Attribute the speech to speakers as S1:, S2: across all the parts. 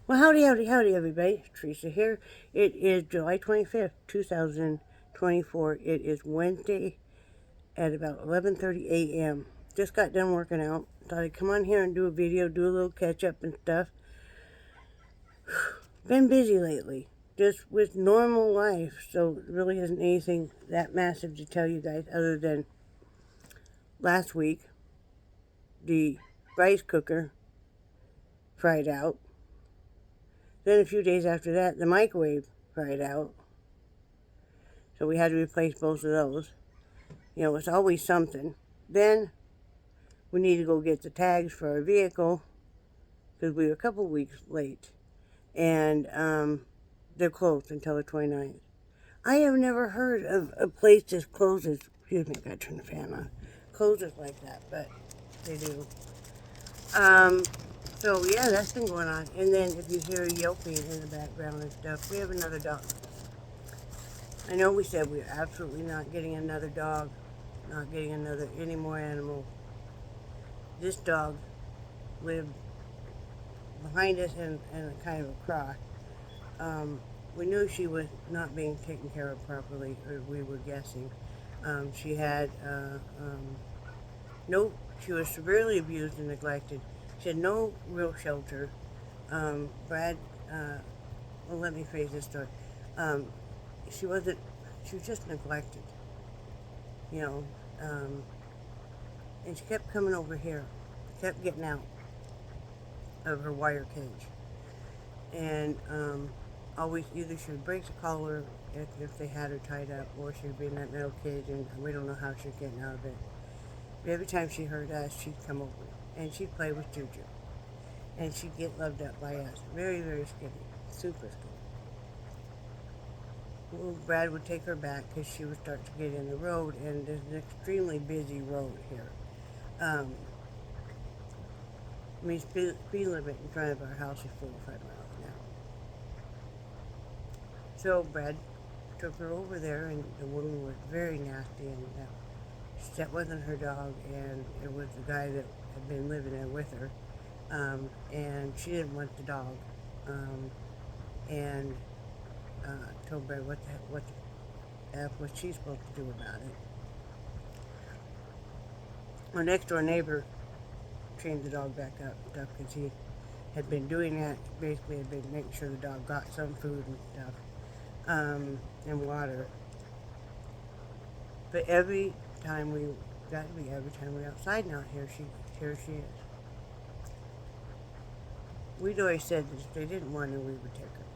S1: Well, howdy, everybody. Teresa here. It is July 25th, 2024. It is Wednesday at about 11:30 a.m. Just got done working out. Thought I'd come on here and do a video, do a little catch up and stuff. Been busy lately, just with normal life, so it really isn't anything that massive to tell you guys other than last week the rice cooker fried out. Then a few days after that, the microwave fried out. So we had to replace both of those. It's always something. Then we need to go get the tags for our vehicle because we were a couple weeks late. And they're closed until the 29th. I have never heard of a place that closes, excuse me, I gotta turn the fan on, closes like that, but they do. So yeah, that's been going on. And then if you hear yelping in the background and stuff, we have another dog. I know we said we're absolutely not getting another dog, not getting any more animals. This dog lived behind us in a kind of a cross. We knew she was not being taken care of properly, or we were guessing. She had she was severely abused and neglected. She had no real shelter. Brad, well, let me phrase this story. She was just neglected, you know, and she kept coming over here, kept getting out of her wire cage. And always either she would break the collar if they had her tied up, or she would be in that metal cage, and we don't know how she was getting out of it. But every time she heard us, she'd come over, and she'd play with Juju. And she'd get loved up by us. Very, very skinny. Super skinny. Well, Brad would take her back because she would start to get in the road, and there's an extremely busy road here. Speed limit in front of our house is 45 miles an hour. So Brad took her over there, and the woman was very nasty, and that wasn't her dog, and it was the guy that had been living there with her, and she didn't want the dog, and told Brad what the F was she supposed to do about it. Our next door neighbor trained the dog back up and stuff because he had been doing that. Basically, had been making sure the dog got some food and stuff, and water. But every time we're outside now, here she is. We'd always said that if they didn't want her, we would take her.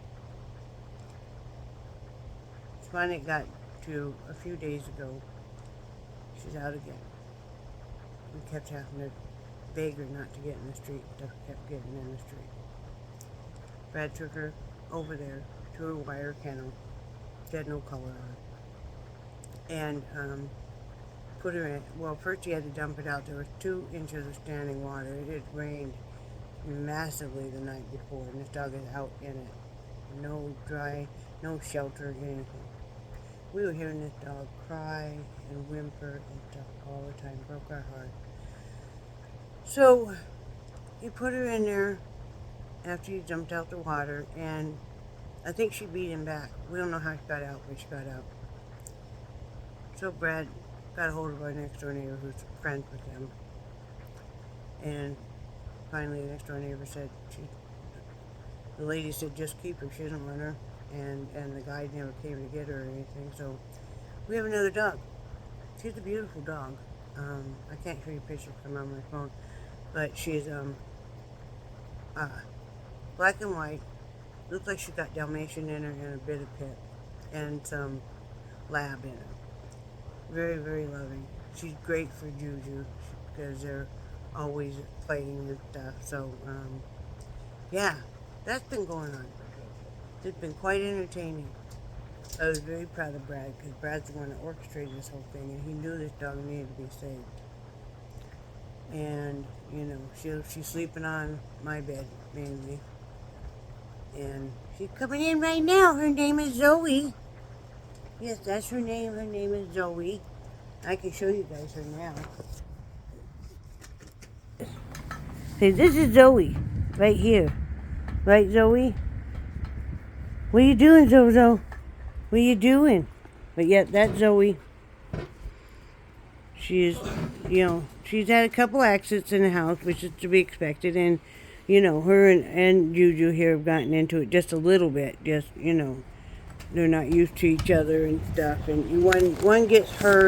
S1: Finally, it got to a few days ago. She's out again. We kept having to beg her not to get in the street. Stuff kept getting in the street. Brad took her over there to her wire kennel. She had no collar on. And put her in. Well, first she had to dump it out. There was 2 inches of standing water. It had rained massively the night before, and this dog is out in it. No dry, no shelter, anything. We were hearing this dog cry and whimper and stuff all the time. Broke our heart. So he put her in there after he jumped out the water, and I think she beat him back. We don't know how she got out, but she got out. So Brad got a hold of our next door neighbor who's friends with him, and finally the next door neighbor said the lady said just keep her, she doesn't want her, and the guy never came to get her or anything. So we have another dog. She's a beautiful dog. I can't show you pictures from on my phone, but she's black and white. Looks like she's got Dalmatian in her and a bit of pit and some lab in her. Very, very loving. She's great for Juju because they're always playing and stuff. So, yeah, that's been going on. It's been quite entertaining. I was very proud of Brad because Brad's the one that orchestrated this whole thing, and he knew this dog needed to be saved. And, she's sleeping on my bed, mainly. And she's coming in right now. Her name is Zoe. Yes, that's her name. Her name is Zoe. I can show you guys her now. See, this is Zoe, right here. Right, Zoe? What are you doing, Zozo? What are you doing? But yet, that Zoe, she's had a couple accidents in the house, which is to be expected, and, her and Juju here have gotten into it just a little bit, they're not used to each other and stuff, and one gets hurt.